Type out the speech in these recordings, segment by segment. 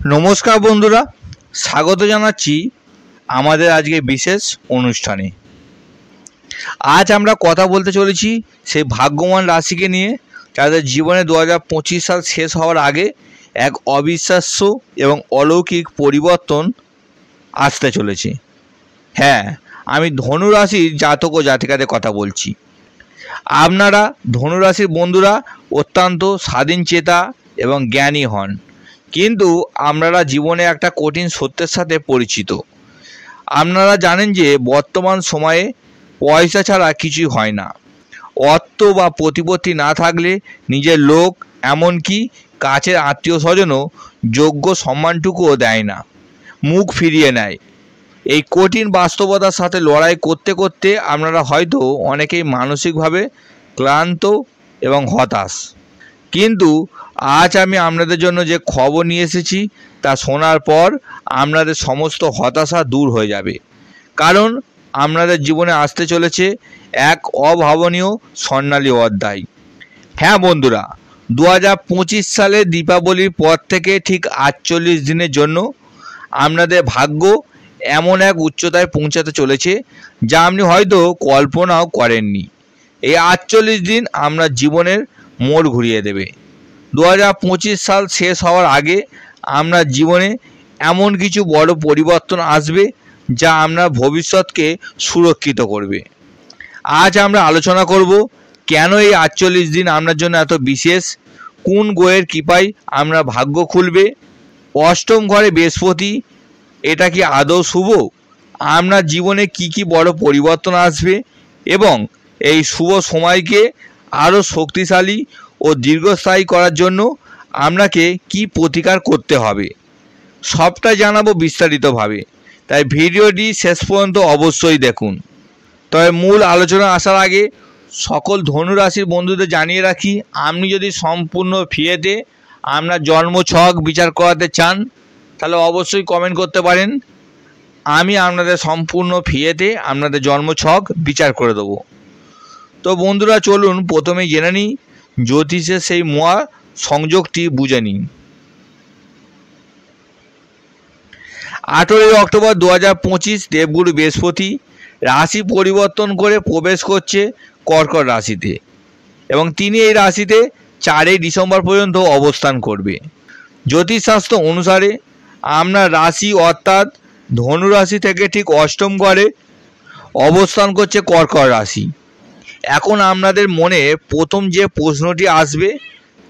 নমস্কার বন্ধুরা, স্বাগত জানাচ্ছি আমাদের আজকে বিশেষ অনুষ্ঠানে। আজ আমরা কথা বলতে চলেছি সেই ভাগ্যবান রাশিকে নিয়ে যাদের জীবনে 2025 সাল শেষ হওয়ার আগে এক অবিশ্বাস্য এবং অলৌকিক পরিবর্তন আসতে চলেছে। হ্যাঁ, আমি ধনু রাশির জাতক ও জাতিকাদের কথা বলছি। আপনারা ধনুরাশির বন্ধুরা অত্যন্ত স্বাধীনচেতা এবং জ্ঞানী হন, কিন্তু আপনারা জীবনে একটা কঠিন সত্যের সাথে পরিচিত। আপনারা জানেন যে বর্তমান সময়ে পয়সা ছাড়া কিছুই হয় না। অর্থ বা প্রতিপত্তি না থাকলে নিজের লোক, এমনকি কাছের আত্মীয় স্বজনও যোগ্য সম্মানটুকুও দেয় না, মুখ ফিরিয়ে নেয়। এই কঠিন বাস্তবতার সাথে লড়াই করতে করতে আপনারা হয়তো অনেকেই মানসিকভাবে ক্লান্ত এবং হতাশ। কিন্তু আজ আমি আপনাদের জন্য যে খবর নিয়ে এসেছি তা শোনার পর আপনাদের সমস্ত হতাশা দূর হয়ে যাবে, কারণ আপনাদের জীবনে আসতে চলেছে এক অভাবনীয় স্বর্ণালী অধ্যায়। হ্যাঁ বন্ধুরা, 2025 সালে দীপাবলির পর থেকে ঠিক 48 দিনের জন্য আপনাদের ভাগ্য এমন এক উচ্চতায় পৌঁছাতে চলেছে যা আপনি হয়তো কল্পনাও করেননি। এই 48 দিন আপনার জীবনের মোড় ঘুরিয়ে দেবে। 2025 সাল শেষ হওয়ার আগে আপনার জীবনে এমন কিছু বড় পরিবর্তন আসবে যা আপনার ভবিষ্যৎকে সুরক্ষিত করবে। আজ আমরা আলোচনা করব কেন এই 48 দিন আপনার জন্য এত বিশেষ, কোন গ্রহের কৃপায় আপনার ভাগ্য খুলবে, অষ্টম ঘরে বৃহস্পতি, এটা কি আদৌ শুভ, আপনার জীবনে কি কি বড় পরিবর্তন আসবে এবং এই শুভ সময়কে আরও শক্তিশালী ও দীর্ঘস্থায়ী করার জন্য আপনাকে কি প্রতিকার করতে হবে, সবটা জানাবো বিস্তারিতভাবে। তাই ভিডিওটি শেষ পর্যন্ত অবশ্যই দেখুন। তবে মূল আলোচনা আসার আগে সকল ধনুরাশির বন্ধুদের জানিয়ে রাখি, আপনি যদি সম্পূর্ণ ফ্রিতে আপনার জন্মছক বিচার করাতে চান তাহলে অবশ্যই কমেন্ট করতে পারেন। আমি আপনাদের সম্পূর্ণ ফ্রিতে আপনাদের জন্মছক বিচার করে দেবো। তো বন্ধুরা চলুন প্রথমেই জেনে নিই জ্যোতিষের সেই মহা সংযোগটি বুঝে নিন। 18 অক্টোবর 2025 দেবগুরু বৃহস্পতি রাশি পরিবর্তন করে প্রবেশ করছে কর্কট রাশিতে এবং তিনি এই রাশিতে 4 ডিসেম্বর পর্যন্ত অবস্থান করবে। জ্যোতিষশাস্ত্র অনুসারে আপনার রাশি অর্থাৎ ধনু রাশি থেকে ঠিক অষ্টম ঘরে অবস্থান করছে কর্কট রাশি। এখন আপনাদের মনে প্রথম যে প্রশ্নটি আসবে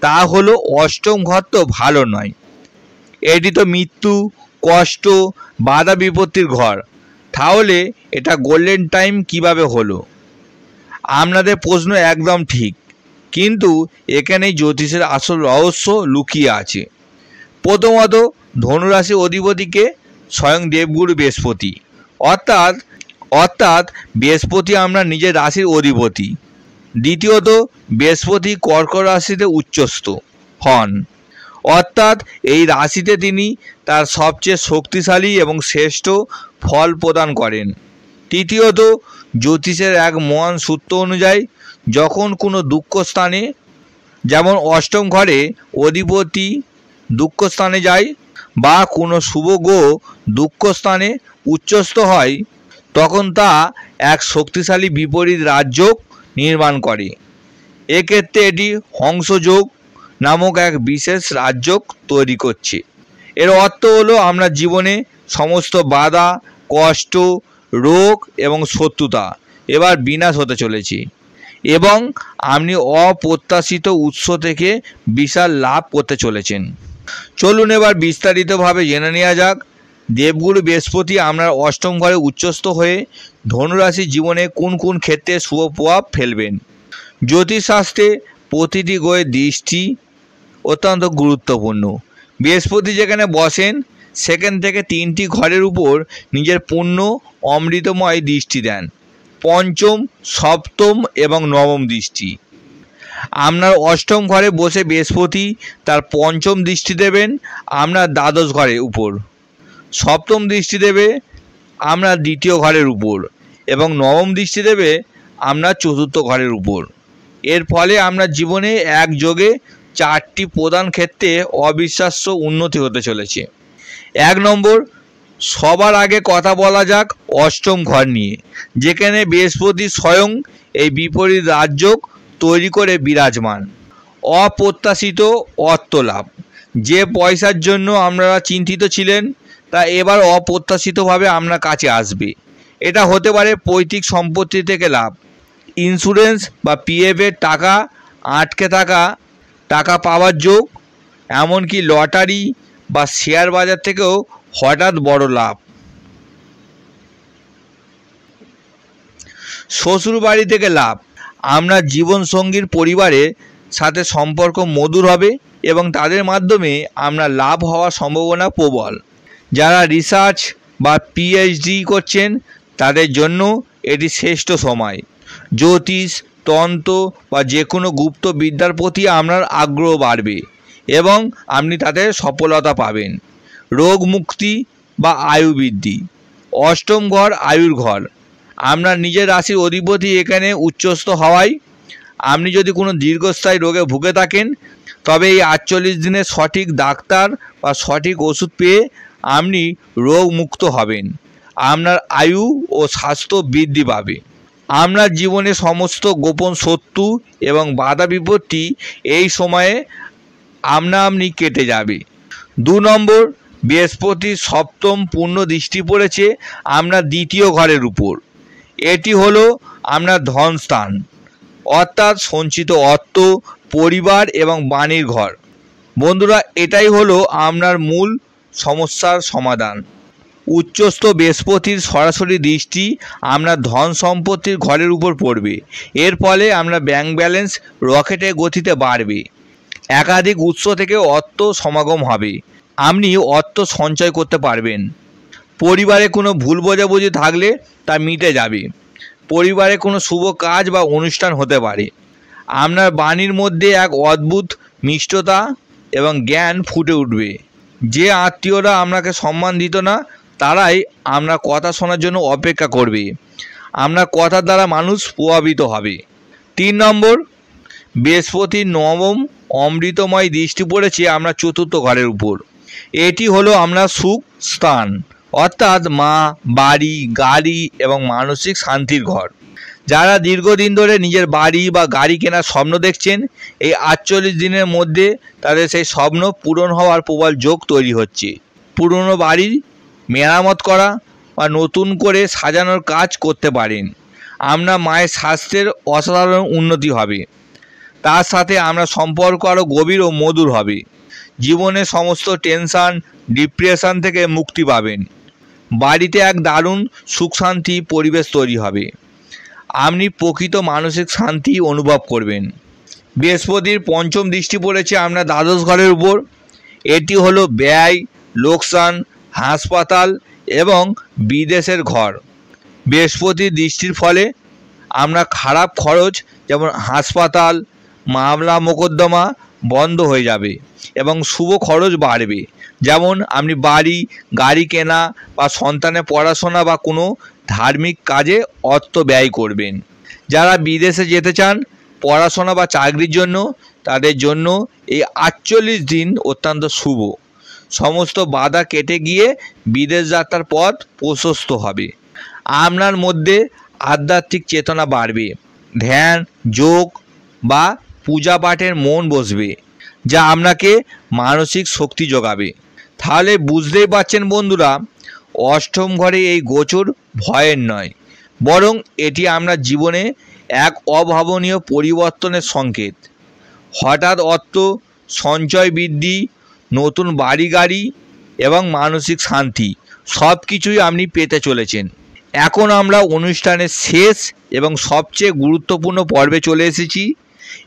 তা হলো, অষ্টম ঘর তো ভালো নয়, এটি তো মৃত্যু, কষ্ট, বাধা বিপত্তির ঘর, তাহলে এটা গোল্ডেন টাইম কিভাবে হলো? আপনাদের প্রশ্ন একদম ঠিক, কিন্তু এখানেই জ্যোতিষের আসল রহস্য লুকিয়ে আছে। প্রথমত, ধনুরাশি অধিপতিকে স্বয়ং দেবগুরু বৃহস্পতি, অর্থাৎ বৃহস্পতি আমরা নিজের রাশির অধিপতি। দ্বিতীয়ত, বৃহস্পতি কর্কট রাশিতে উচ্চস্থ হন, অর্থাৎ এই রাশিতে তিনি তার সবচেয়ে শক্তিশালী এবং শ্রেষ্ঠ ফল প্রদান করেন। তৃতীয়ত, জ্যোতিষের এক মহান সূত্র অনুযায়ী যখন কোনো দুঃখ স্থানে, যেমন অষ্টম ঘরে অধিপতি দুঃখ স্থানে যায় বা কোনো শুভ গ্রহ দুঃখ স্থানে উচ্চস্থ হয়, তখন তা এক শক্তিশালী বিপরীত রাজযোগ নির্মাণ করে। এক্ষেত্রে এটি হংসযোগ নামক এক বিশেষ রাজযোগ তৈরি করছে। এর অর্থ হলো আমরা জীবনে সমস্ত বাধা, কষ্ট, রোগ এবং শত্রুতা এবার বিনাশ হতে চলেছে এবং আপনি অপ্রত্যাশিত উৎস থেকে বিশাল লাভ করতে চলেছেন। চলুন এবার বিস্তারিতভাবে জেনে নেওয়া যাক দেবগুরু বৃহস্পতি আপনার অষ্টম ঘরে উচ্চস্থ হয়ে ধনুরাশির জীবনে কোন কোন ক্ষেত্রে শুভ প্রভাব ফেলবেন। জ্যোতিষশাস্ত্রে প্রতিটি গ্রহের দৃষ্টি অত্যন্ত গুরুত্বপূর্ণ। বৃহস্পতি যেখানে বসেন সেখান থেকে 3টি ঘরের উপর নিজের পূর্ণ অমৃতময় দৃষ্টি দেন, পঞ্চম, সপ্তম এবং নবম দৃষ্টি। আপনার অষ্টম ঘরে বসে বৃহস্পতি তার পঞ্চম দৃষ্টি দেবেন আপনার দ্বাদশ ঘরের উপর, সপ্তম দৃষ্টি দেবে আপনার দ্বিতীয় ঘরের উপর এবং নবম দৃষ্টি দেবে আপনার চতুর্থ ঘরের উপর। এর ফলে আপনার জীবনে একযোগে 4টি প্রধান ক্ষেত্রে অবিশ্বাস্য উন্নতি হতে চলেছে। 1 নম্বর, সবার আগে কথা বলা যাক অষ্টম ঘর নিয়ে, যেখানে বৃহস্পতি স্বয়ং এই বিপরীত রাজযোগ তৈরি করে বিরাজমান। অপ্রত্যাশিত অর্থ লাভ। যে পয়সার জন্য আপনারা চিন্তিত ছিলেন তা এবার অপ্রত্যাশিতভাবে আপনার কাছে আসবে। এটা হতে পারে পৈতৃক সম্পত্তি থেকে লাভ, ইন্স্যুরেন্স বা পিএফের টাকা আটকে থাকা টাকা পাওয়ার যোগ, এমনকি লটারি বা শেয়ার বাজার থেকেও হঠাৎ বড় লাভ। শ্বশুর বাড়ি থেকে লাভ। আপনার জীবনসঙ্গীর পরিবারের সাথে সম্পর্ক মধুর হবে এবং তাদের মাধ্যমে আপনার লাভ হওয়ার সম্ভাবনা প্রবল। যারা রিসার্চ বা পিএইচডি করছেন তাদের জন্য এটি শ্রেষ্ঠ সময়। জ্যোতিষ, তন্ত্র বা যে কোনো গুপ্ত বিদ্যার প্রতি আপনার আগ্রহ বাড়বে এবং আপনি তাতে সফলতা পাবেন। রোগ মুক্তি বা আয়ু বৃদ্ধি। অষ্টম ঘর আয়ুর ঘর। আপনার নিজের রাশির অধিপতি এখানে উচ্চস্থ হওয়ায় আপনি যদি কোনো দীর্ঘস্থায়ী রোগে ভুগে থাকেন তবে এই 48 দিনে সঠিক ডাক্তার বা সঠিক ওষুধ পেয়ে আপনি রোগ মুক্ত হবেন। আপনার আয়ু ও স্বাস্থ্য বৃদ্ধি পাবে। আপনার জীবনে সমস্ত গোপন শত্রু এবং বাধা বিপত্তি এই সময়ে আপনি কেটে যাবে। 2 নম্বর, বৃহস্পতির সপ্তম পূর্ণ দৃষ্টি পড়েছে আপনার দ্বিতীয় ঘরের উপর। এটি হলো আপনার ধনস্থান, অর্থাৎ সঞ্চিত অর্থ, পরিবার এবং বাণীর ঘর। বন্ধুরা, এটাই হলো আপনার মূল সমস্যার সমাধান। উচ্চস্থ বৃহস্পতির সরাসরি দৃষ্টি আপনার ধন সম্পত্তির ঘরের উপর পড়বে। এর ফলে আপনার ব্যাংক ব্যালেন্স রকেটের গতিতে বাড়বে। একাধিক উৎস থেকে অর্থ সমাগম হবে। আপনি অর্থ সঞ্চয় করতে পারবেন। পরিবারে কোনো ভুল বোঝাবুঝি থাকলে তা মিটে যাবে। পরিবারে কোনো শুভ কাজ বা অনুষ্ঠান হতে পারে। আপনার বাণীর মধ্যে এক অদ্ভুত মিষ্টতা এবং জ্ঞান ফুটে উঠবে। যে আত্মীয়রা আপনাকে সম্মান দিত না তারাই আপনার কথা শোনার জন্য অপেক্ষা করবে। আপনার কথার দ্বারা মানুষ প্রভাবিত হবে। 3 নম্বর, বৃহস্পতির নবম অমৃতময় দৃষ্টি পড়েছে আপনার চতুর্থ ঘরের উপর। এটি হলো আপনার সুখ স্থান, অর্থাৎ মা, বাড়ি, গাড়ি এবং মানসিক শান্তির ঘর। যারা দীর্ঘদিন ধরে নিজের বাড়ি বা গাড়ি কেনার স্বপ্ন দেখছেন, এই 48 দিনের মধ্যে তাদের সেই স্বপ্ন পূরণ হওয়ার প্রবল যোগ তৈরি হচ্ছে। পুরনো বাড়ি মেরামত করা বা নতুন করে সাজানোর কাজ করতে পারেন। আপনার মায়ের স্বাস্থ্যের অসাধারণ উন্নতি হবে। তার সাথে আপনার সম্পর্ক আরও গভীর ও মধুর হবে। জীবনে সমস্ত টেনশন, ডিপ্রেশন থেকে মুক্তি পাবেন। বাড়িতে এক দারুণ সুখ শান্তি পরিবেশ তৈরি হবে। আপনি প্রকৃত মানসিক শান্তি অনুভব করবেন। বৃহস্পতির পঞ্চম দৃষ্টি পড়েছে আপনার দ্বাদশ ঘরের উপর। এটি হলো ব্যয়, লোকসান, হাসপাতাল এবং বিদেশের ঘর। বৃহস্পতির দৃষ্টির ফলে আপনার খারাপ খরচ যেমন হাসপাতাল, মামলা মোকদ্দমা বন্ধ হয়ে যাবে এবং শুভ খরচ বাড়বে। যেমন আপনি বাড়ি, গাড়ি কেনা বা সন্তানের পড়াশোনা বা কোনো ধার্মিক কাজে অর্থ ব্যয় করবেন। যারা বিদেশে যেতে চান পড়াশোনা বা চাকরির জন্য, তাদের জন্য এই 48 দিন অত্যন্ত শুভ। সমস্ত বাধা কেটে গিয়ে বিদেশ যাত্রার পথ প্রশস্ত হবে। আপনার মধ্যে আধ্যাত্মিক চেতনা বাড়বে। ধ্যান, যোগ বা পূজা পাঠের মন বসবে, যা আপনাকে মানসিক শক্তি যোগাবে। তাহলে বুঝতেই পারছেন বন্ধুরা, অষ্টম ঘরে এই গোচর ভয়ের নয়, বরং এটি আপনার জীবনে এক অভাবনীয় পরিবর্তনের সংকেত। হঠাৎ অর্থ সঞ্চয় বৃদ্ধি, নতুন বাড়ি গাড়ি এবং মানসিক শান্তি সব কিছুই আপনি পেতে চলেছেন। এখন আমরা অনুষ্ঠানের শেষ এবং সবচেয়ে গুরুত্বপূর্ণ পর্বে চলে এসেছি।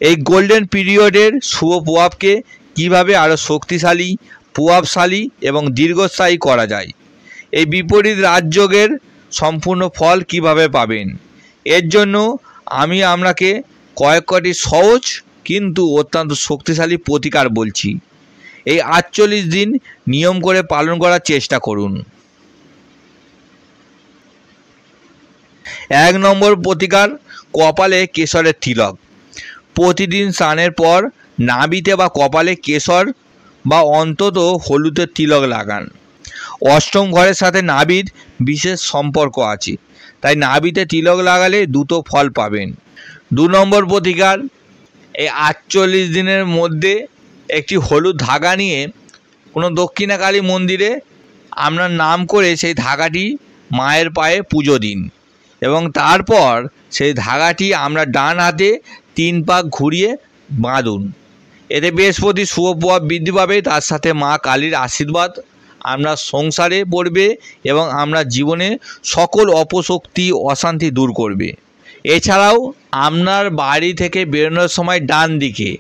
এই গোল্ডেন পিরিয়ডের শুভ প্রভাবকে কীভাবে আরও শক্তিশালী, প্রভাবশালী এবং দীর্ঘস্থায়ী করা যায়। এই বিপরীত রাজযোগের সম্পূর্ণ ফল কিভাবে পাবেন, এর জন্য আমি আপনাকে কয়েকটি সহজ কিন্তু অত্যন্ত শক্তিশালী প্রতিকার বলছি। এই 48 দিন নিয়ম করে পালন করার চেষ্টা করুন। 1 নম্বর প্রতিকার, কপালে কেশরের তিলক। প্রতিদিন স্নানের পর নাভিতে বা কপালে কেশর বা অন্তত হলুদের তিলক লাগান। অষ্টম ঘরের সাথে নাভির বিশেষ সম্পর্ক আছে, তাই নাভিতে তিলক লাগালে দ্রুত ফল পাবেন। 2 নম্বর প্রতিকার, এই 48 দিনের মধ্যে একটি হলুদ ধাগা নিয়ে কোনো দক্ষিণাকালী মন্দিরে আপনার নাম করে সেই ধাগাটি মায়ের পায়ে পুজো দিন এবং তারপর সেই ধাগাটি আমরা ডান হাতে 3 পাক ঘুরিয়ে বাঁধুন। এতে বৃহস্পতি শুভ প্রভাব বৃদ্ধি পাবে, তার সাথে মা কালীর আশীর্বাদ আমরা সংসারে পড়বে এবং আমরা জীবনে সকল অপশক্তি অশান্তি দূর করবে। এছাড়াও আপনার বাড়ি থেকে বেরোনোর সময় ডান দিকে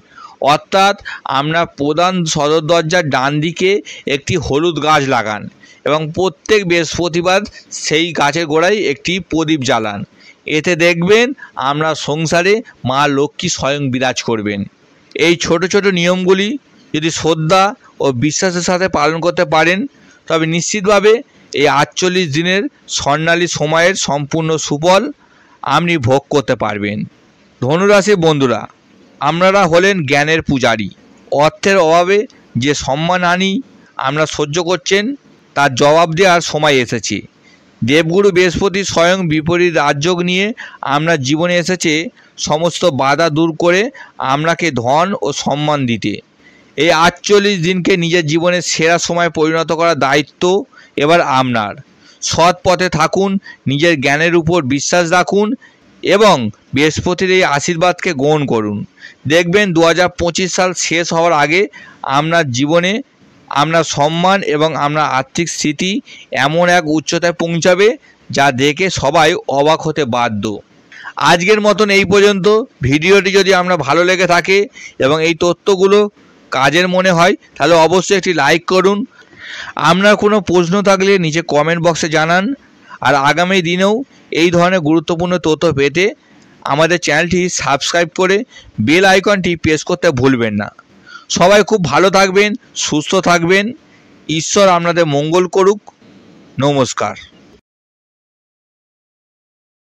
অর্থাৎ আমরা প্রধান সদর দরজার ডান দিকে একটি হলুদ গাছ লাগান এবং প্রত্যেক বৃহস্পতিবার সেই গাছের গোড়ায় একটি প্রদীপ জ্বালান। এতে দেখবেন আমরা সংসারে মা লক্ষ্মী স্বয়ং বিরাজ করবেন। এই ছোট ছোট নিয়মগুলি যদি শ্রদ্ধা ও বিশ্বাসের সাথে পালন করতে পারেন তবে নিশ্চিতভাবে এই 48 দিনের স্বর্ণালী সময়ের সম্পূর্ণ সুফল আপনি ভোগ করতে পারবেন। ধনুরাশির বন্ধুরা, আপনারা হলেন জ্ঞানের পূজারী। অর্থের অভাবে যে সম্মানহানি আমরা সহ্য করছেন তার জবাব দেওয়ার সময় এসেছে। দেবগুরু বৃহস্পতি স্বয়ং বিপরীত রাজযোগ নিয়ে আমরা জীবনে এসেছে সমস্ত বাধা দূর করে আপনাকে ধন ও সম্মান দিতে। এই 48 দিনকে নিজের জীবনের সেরা সময় পরিণত করার দায়িত্ব এবার আপনার। সৎ পথে থাকুন, নিজের জ্ঞানের উপর বিশ্বাস রাখুন এবং বৃহস্পতির এই আশীর্বাদকে গ্রহণ করুন। দেখবেন 2025 সাল শেষ হওয়ার আগে আপনার জীবনে আপনার সম্মান এবং আপনার আর্থিক স্থিতি এমন এক উচ্চতায় পৌঁছাবে যা দেখে সবাই অবাক হতে বাধ্য। আজকের মতন এই পর্যন্ত। ভিডিওটি যদি আপনার ভালো লেগে থাকে এবং এই তথ্যগুলো কাজের মনে হয় তাহলে অবশ্যই একটি লাইক করুন। আপনার কোনো প্রশ্ন থাকলে নিচে কমেন্ট বক্সে জানান। আর আগামী দিনেও এই ধরনের গুরুত্বপূর্ণ তথ্য পেতে আমাদের চ্যানেলটি সাবস্ক্রাইব করে বেল আইকনটি প্রেস করতে ভুলবেন না। সবাই খুব ভালো থাকবেন, সুস্থ থাকবেন। ঈশ্বর আপনাদের মঙ্গল করুক। নমস্কার।